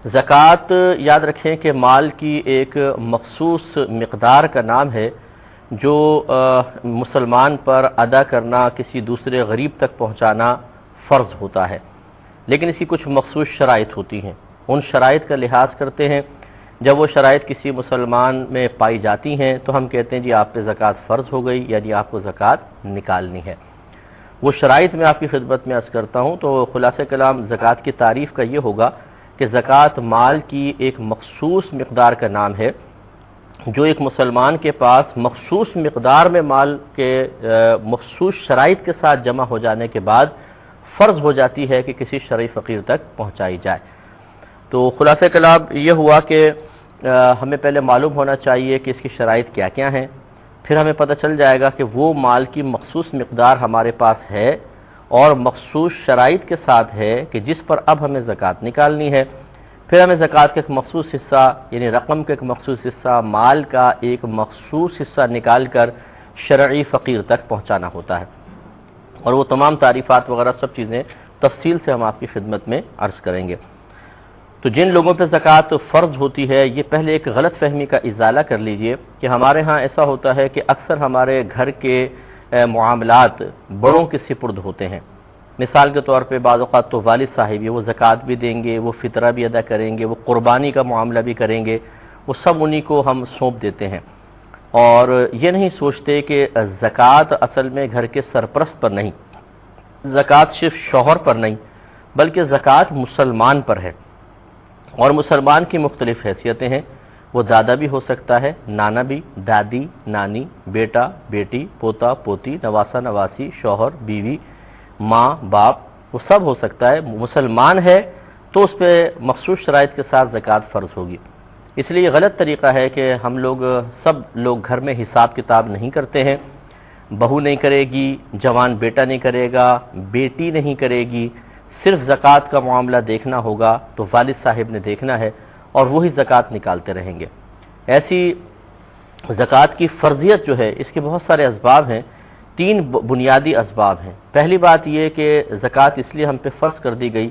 زکوٰۃ یاد رکھیں کہ مال کی ایک مخصوص مقدار کا نام ہے جو مسلمان پر ادا کرنا، کسی دوسرے غریب تک پہنچانا فرض ہوتا ہے، لیکن اس کی کچھ مخصوص شرائط ہوتی ہیں۔ ان شرائط کا لحاظ کرتے ہیں، جب وہ شرائط کسی مسلمان میں پائی جاتی ہیں تو ہم کہتے ہیں جی آپ پہ زکوٰۃ فرض ہو گئی، یعنی آپ کو زکوٰۃ نکالنی ہے۔ وہ شرائط میں آپ کی خدمت میں عرض کرتا ہوں۔ تو خلاصہ کلام زکوٰۃ کی تعریف کا یہ ہوگا کہ زکوٰۃ مال کی ایک مخصوص مقدار کا نام ہے جو ایک مسلمان کے پاس مخصوص مقدار میں مال کے مخصوص شرائط کے ساتھ جمع ہو جانے کے بعد فرض ہو جاتی ہے کہ کسی شرعی فقیر تک پہنچائی جائے۔ تو خلاصہ کلام یہ ہوا کہ ہمیں پہلے معلوم ہونا چاہیے کہ اس کی شرائط کیا کیا ہیں، پھر ہمیں پتہ چل جائے گا کہ وہ مال کی مخصوص مقدار ہمارے پاس ہے اور مخصوص شرائط کے ساتھ ہے کہ جس پر اب ہمیں زکوٰۃ نکالنی ہے۔ پھر ہمیں زکوٰۃ کا ایک مخصوص حصہ، یعنی رقم کا ایک مخصوص حصہ، مال کا ایک مخصوص حصہ نکال کر شرعی فقیر تک پہنچانا ہوتا ہے، اور وہ تمام تعریفات وغیرہ سب چیزیں تفصیل سے ہم آپ کی خدمت میں عرض کریں گے۔ تو جن لوگوں پہ زکوٰۃ فرض ہوتی ہے، یہ پہلے ایک غلط فہمی کا ازالہ کر لیجئے کہ ہمارے ہاں ایسا ہوتا ہے کہ اکثر ہمارے گھر کے معاملات بڑوں کے سپرد ہوتے ہیں۔ مثال کے طور پہ بعض اوقات تو والد صاحب وہ زکوٰۃ بھی دیں گے، وہ فطرہ بھی ادا کریں گے، وہ قربانی کا معاملہ بھی کریں گے، وہ سب انہی کو ہم سونپ دیتے ہیں، اور یہ نہیں سوچتے کہ زکوٰۃ اصل میں گھر کے سرپرست پر نہیں، زکوٰۃ صرف شوہر پر نہیں بلکہ زکوٰۃ مسلمان پر ہے، اور مسلمان کی مختلف حیثیتیں ہیں۔ وہ دادا بھی ہو سکتا ہے، نانا بھی، دادی، نانی، بیٹا، بیٹی، پوتا، پوتی، نواسا، نواسی، شوہر، بیوی، ماں، باپ، وہ سب ہو سکتا ہے۔ مسلمان ہے تو اس پہ مخصوص شرائط کے ساتھ زکوٰۃ فرض ہوگی۔ اس لیے یہ غلط طریقہ ہے کہ ہم لوگ سب لوگ گھر میں حساب کتاب نہیں کرتے ہیں، بہو نہیں کرے گی، جوان بیٹا نہیں کرے گا، بیٹی نہیں کرے گی، صرف زکوٰۃ کا معاملہ دیکھنا ہوگا تو والد صاحب نے دیکھنا ہے اور وہی زکوٰۃ نکالتے رہیں گے۔ ایسی زکوٰۃ کی فرضیت جو ہے اس کے بہت سارے اسباب ہیں، 3 بنیادی اسباب ہیں۔ پہلی بات یہ کہ زکوٰۃ اس لیے ہم پہ فرض کر دی گئی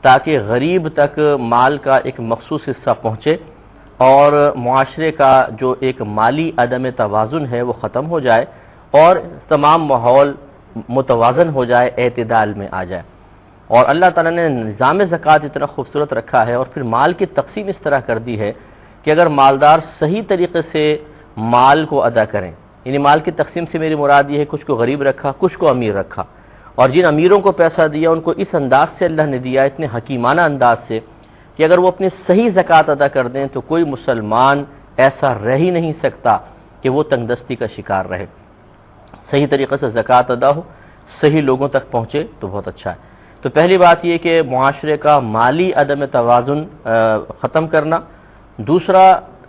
تاکہ غریب تک مال کا ایک مخصوص حصہ پہنچے اور معاشرے کا جو ایک مالی عدم توازن ہے وہ ختم ہو جائے اور تمام ماحول متوازن ہو جائے، اعتدال میں آ جائے۔ اور اللہ تعالیٰ نے نظام زکوٰۃ اتنا خوبصورت رکھا ہے اور پھر مال کی تقسیم اس طرح کر دی ہے کہ اگر مالدار صحیح طریقے سے مال کو ادا کریں، یعنی مال کی تقسیم سے میری مراد یہ ہے کچھ کو غریب رکھا، کچھ کو امیر رکھا، اور جن امیروں کو پیسہ دیا ان کو اس انداز سے اللہ نے دیا، اتنے حکیمانہ انداز سے کہ اگر وہ اپنی صحیح زکوٰۃ ادا کر دیں تو کوئی مسلمان ایسا رہ ہی نہیں سکتا کہ وہ تنگ دستی کا شکار رہے۔ صحیح طریقے سے زکوٰۃ ادا ہو، صحیح لوگوں تک پہنچے تو بہت اچھا ہے۔ تو پہلی بات یہ کہ معاشرے کا مالی عدم توازن ختم کرنا، دوسرا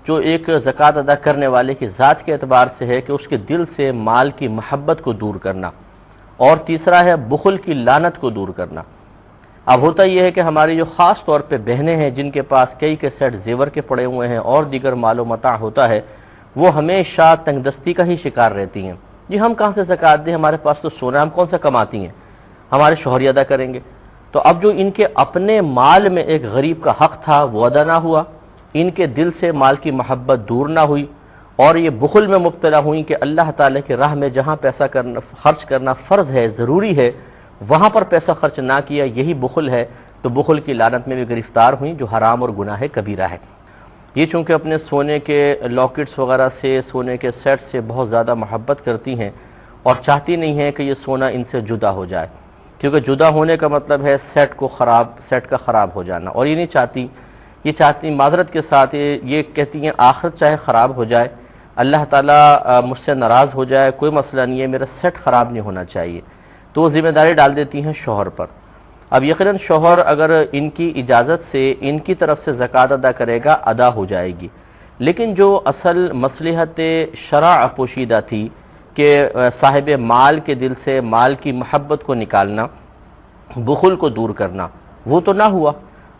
جو ایک زکوٰۃ ادا کرنے والے کی ذات کے اعتبار سے ہے کہ اس کے دل سے مال کی محبت کو دور کرنا، اور تیسرا ہے بخل کی لعنت کو دور کرنا۔ اب ہوتا یہ ہے کہ ہماری جو خاص طور پہ بہنیں ہیں جن کے پاس کئی سیٹ زیور کے پڑے ہوئے ہیں اور دیگر مال و متاع ہوتا ہے، وہ ہمیشہ تنگ دستی کا ہی شکار رہتی ہیں۔ جی ہم کہاں سے زکوٰۃ دیں، ہمارے پاس تو سونا، ہم کون سا کماتی ہیں، ہمارے شوہر ادا کریں گے۔ تو اب جو ان کے اپنے مال میں ایک غریب کا حق تھا وہ ادا نہ ہوا، ان کے دل سے مال کی محبت دور نہ ہوئی، اور یہ بخل میں مبتلا ہوئیں کہ اللہ تعالیٰ کی راہ میں جہاں پیسہ خرچ کرنا فرض ہے، ضروری ہے، وہاں پر پیسہ خرچ نہ کیا، یہی بخل ہے، تو بخل کی لعنت میں بھی گرفتار ہوئیں جو حرام اور گناہ کبیرہ ہے۔ یہ چونکہ اپنے سونے کے لاکٹس وغیرہ سے، سونے کے سیٹ سے بہت زیادہ محبت کرتی ہیں اور چاہتی نہیں ہیں کہ یہ سونا ان سے جدا ہو جائے، کیونکہ جدا ہونے کا مطلب ہے سیٹ کا خراب ہو جانا، اور یہ نہیں چاہتی، یہ چاہتی معذرت کے ساتھ یہ کہتی ہیں آخرت چاہے خراب ہو جائے، اللہ تعالیٰ مجھ سے ناراض ہو جائے، کوئی مسئلہ نہیں ہے، میرا سیٹ خراب نہیں ہونا چاہیے، تو وہ ذمہ داری ڈال دیتی ہیں شوہر پر۔ اب یقیناً شوہر اگر ان کی اجازت سے ان کی طرف سے زکوٰۃ ادا کرے گا، ادا ہو جائے گی، لیکن جو اصل مصلحت شرع پوشیدہ تھی کہ صاحب مال کے دل سے مال کی محبت کو نکالنا، بخل کو دور کرنا، وہ تو نہ ہوا،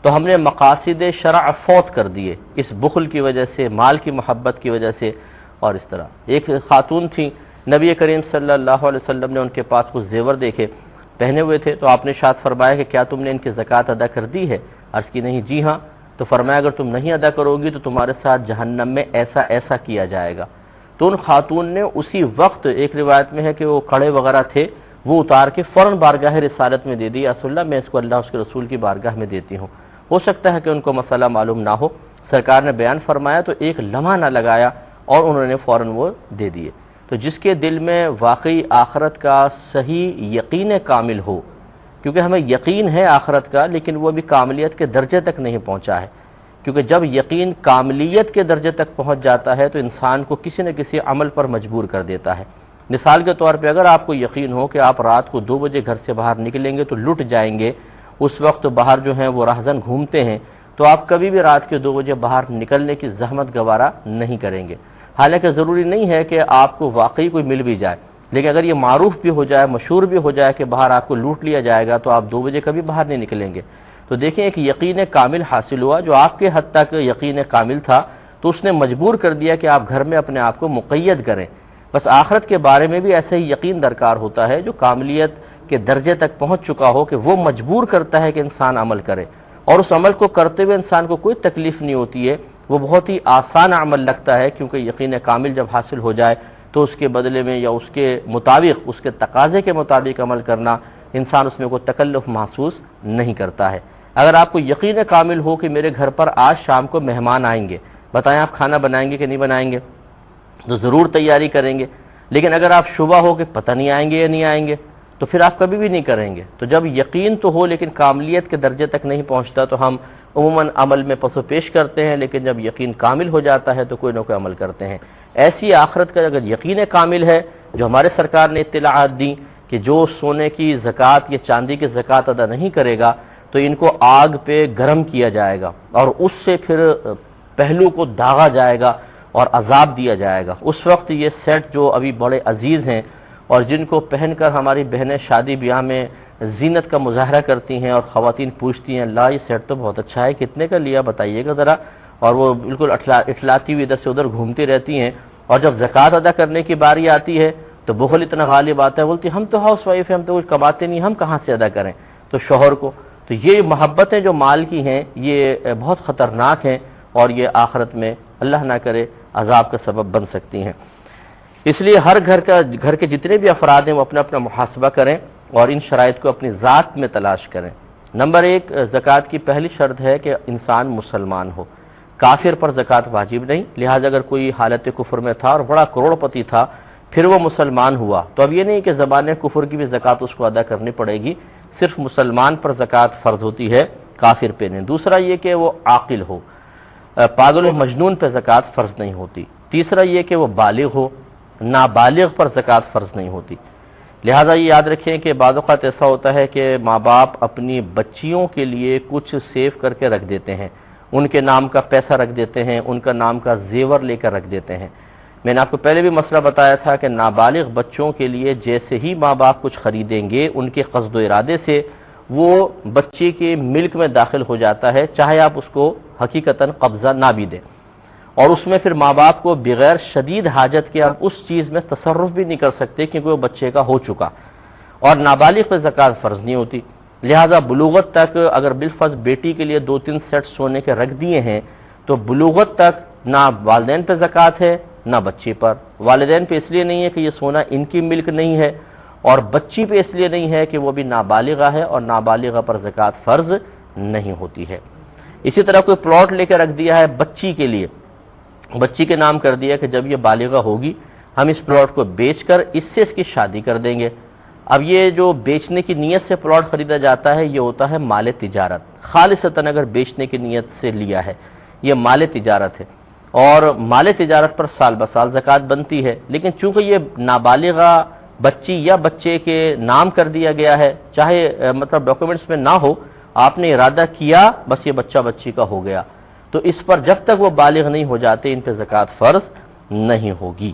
تو ہم نے مقاصد شرع فوت کر دیے اس بخل کی وجہ سے، مال کی محبت کی وجہ سے۔ اور اس طرح ایک خاتون تھی، نبی کریم صلی اللہ علیہ وسلم نے ان کے پاس کچھ زیور دیکھے، پہنے ہوئے تھے، تو آپ نے ارشاد فرمایا کہ کیا تم نے ان کی زکوٰۃ ادا کر دی ہے؟ عرض کی نہیں، جی ہاں۔ تو فرمایا اگر تم نہیں ادا کرو گی تو تمہارے ساتھ جہنم میں ایسا ایسا کیا جائے گا۔ تو ان خاتون نے اسی وقت، ایک روایت میں ہے کہ وہ کڑے وغیرہ تھے، وہ اتار کے فوراً بارگاہ رسالت میں دے دی، یا رسول اللہ میں اس کو اللہ اس کے رسول کی بارگاہ میں دیتی ہوں۔ ہو سکتا ہے کہ ان کو مسئلہ معلوم نہ ہو، سرکار نے بیان فرمایا تو ایک لمحہ نہ لگایا اور انہوں نے فوراً وہ دے دیے۔ تو جس کے دل میں واقعی آخرت کا صحیح یقین کامل ہو، کیونکہ ہمیں یقین ہے آخرت کا لیکن وہ بھی کاملیت کے درجے تک نہیں پہنچا ہے، کیونکہ جب یقین کاملیت کے درجے تک پہنچ جاتا ہے تو انسان کو کسی نہ کسی عمل پر مجبور کر دیتا ہے۔ مثال کے طور پہ اگر آپ کو یقین ہو کہ آپ رات کو 2 بجے گھر سے باہر نکلیں گے تو لٹ جائیں گے، اس وقت باہر جو ہیں وہ راہزن گھومتے ہیں، تو آپ کبھی بھی رات کے 2 بجے باہر نکلنے کی زحمت گوارا نہیں کریں گے۔ حالانکہ ضروری نہیں ہے کہ آپ کو واقعی کوئی مل بھی جائے، لیکن اگر یہ معروف بھی ہو جائے، مشہور بھی ہو جائے کہ باہر آپ کو لوٹ لیا جائے گا تو آپ 2 بجے کبھی باہر نہیں نکلیں گے۔ تو دیکھیں ایک یقین کامل حاصل ہوا، جو آپ کے حد تک یقین کامل تھا تو اس نے مجبور کر دیا کہ آپ گھر میں اپنے آپ کو مقید کریں۔ بس آخرت کے بارے میں بھی ایسا ہی یقین درکار ہوتا ہے جو کاملیت کے درجے تک پہنچ چکا ہو کہ وہ مجبور کرتا ہے کہ انسان عمل کرے، اور اس عمل کو کرتے ہوئے انسان کو کوئی تکلیف نہیں ہوتی ہے، وہ بہت ہی آسان عمل لگتا ہے، کیونکہ یقین کامل جب حاصل ہو جائے تو اس کے بدلے میں یا اس کے مطابق، اس کے تقاضے کے مطابق عمل کرنا، انسان اس میں کوئی تکلف محسوس نہیں کرتا ہے۔ اگر آپ کو یقین کامل ہو کہ میرے گھر پر آج شام کو مہمان آئیں گے، بتائیں آپ کھانا بنائیں گے کہ نہیں بنائیں گے؟ تو ضرور تیاری کریں گے، لیکن اگر آپ شبہ ہو کہ پتہ نہیں آئیں گے یا نہیں آئیں گے تو پھر آپ کبھی بھی نہیں کریں گے۔ تو جب یقین تو ہو لیکن کاملیت کے درجے تک نہیں پہنچتا تو ہم عموماً عمل میں پس و پیش کرتے ہیں، لیکن جب یقین کامل ہو جاتا ہے تو کوئی نہ کوئی عمل کرتے ہیں۔ ایسی آخرت کا اگر یقین کامل ہے، جو ہمارے سرکار نے اطلاعات دی کہ جو سونے کی زکوٰۃ یا چاندی کی زکوٰۃ ادا نہیں کرے گا تو ان کو آگ پہ گرم کیا جائے گا اور اس سے پھر پہلو کو داغا جائے گا اور عذاب دیا جائے گا۔ اس وقت یہ سیٹ جو ابھی بڑے عزیز ہیں اور جن کو پہن کر ہماری بہنیں شادی بیاہ میں زینت کا مظاہرہ کرتی ہیں اور خواتین پوچھتی ہیں اللہ یہ سیٹ تو بہت اچھا ہے، کتنے کا لیا بتائیے گا ذرا، اور وہ بالکل اٹھلاتی ہوئی ادھر سے ادھر گھومتی رہتی ہیں، اور جب زکوٰۃ ادا کرنے کی باری آتی ہے تو بخل اتنا غالب آتا ہے، بولتی ہم تو ہاؤس وائف ہیں، ہم تو کچھ کماتے نہیں، ہم کہاں سے ادا کریں؟ تو شوہر کو تو یہ محبتیں جو مال کی ہیں یہ بہت خطرناک ہیں اور یہ آخرت میں اللہ نہ کرے عذاب کا سبب بن سکتی ہیں۔ اس لیے ہر گھر کے جتنے بھی افراد ہیں وہ اپنا اپنا محاسبہ کریں اور ان شرائط کو اپنی ذات میں تلاش کریں۔ نمبر 1، زکوٰۃ کی پہلی شرط ہے کہ انسان مسلمان ہو، کافر پر زکوٰۃ واجب نہیں، لہٰذا اگر کوئی حالت کفر میں تھا اور بڑا کروڑ پتی تھا پھر وہ مسلمان ہوا تو اب یہ نہیں کہ زبان کفر کی بھی زکوٰۃ اس کو ادا کرنی پڑے گی، صرف مسلمان پر زکوٰۃ فرض ہوتی ہے، کافر پہ نہیں۔ دوسرا یہ کہ وہ عاقل ہو، پاگل و مجنون پہ زکوٰۃ فرض نہیں ہوتی۔ تیسرا یہ کہ وہ بالغ ہو، نابالغ پر زکوٰۃ فرض نہیں ہوتی۔ لہٰذا یہ یاد رکھیں کہ بعض اوقات ایسا ہوتا ہے کہ ماں باپ اپنی بچیوں کے لیے کچھ سیو کر کے رکھ دیتے ہیں، ان کے نام کا پیسہ رکھ دیتے ہیں، ان کا نام کا زیور لے کر رکھ دیتے ہیں۔ میں نے آپ کو پہلے بھی مسئلہ بتایا تھا کہ نابالغ بچوں کے لیے جیسے ہی ماں باپ کچھ خریدیں گے ان کے قصد و ارادے سے وہ بچے کے ملک میں داخل ہو جاتا ہے، چاہے آپ اس کو حقیقتاً قبضہ نہ بھی دیں، اور اس میں پھر ماں باپ کو بغیر شدید حاجت کے آپ اس چیز میں تصرف بھی نہیں کر سکتے کیونکہ وہ بچے کا ہو چکا، اور نابالغ پہ زکوٰۃ فرض نہیں ہوتی۔ لہٰذا بلوغت تک اگر بالفرض بیٹی کے لیے 2-3 سیٹ سونے کے رکھ دیے ہیں تو بلوغت تک نہ والدین پہ زکوٰۃ ہے نہ بچے پر۔ والدین پہ اس لیے نہیں ہے کہ یہ سونا ان کی ملک نہیں ہے، اور بچی پہ اس لیے نہیں ہے کہ وہ بھی نابالغہ ہے اور نابالغہ پر زکوٰۃ فرض نہیں ہوتی ہے۔ اسی طرح کوئی پلاٹ لے کے رکھ دیا ہے بچی کے لیے، بچی کے نام کر دیا کہ جب یہ بالغہ ہوگی ہم اس پلاٹ کو بیچ کر اس سے اس کی شادی کر دیں گے۔ اب یہ جو بیچنے کی نیت سے پلاٹ خریدا جاتا ہے یہ ہوتا ہے مال تجارت، خالصتاً اگر بیچنے کی نیت سے لیا ہے یہ مال تجارت ہے، اور مال تجارت پر سال بسال زکوٰۃ بنتی ہے، لیکن چونکہ یہ نابالغہ بچی یا بچے کے نام کر دیا گیا ہے، چاہے مطلب ڈاکومنٹس میں نہ ہو، آپ نے ارادہ کیا بس یہ بچہ بچی کا ہو گیا، تو اس پر جب تک وہ بالغ نہیں ہو جاتے ان پہ زکوٰۃ فرض نہیں ہوگی۔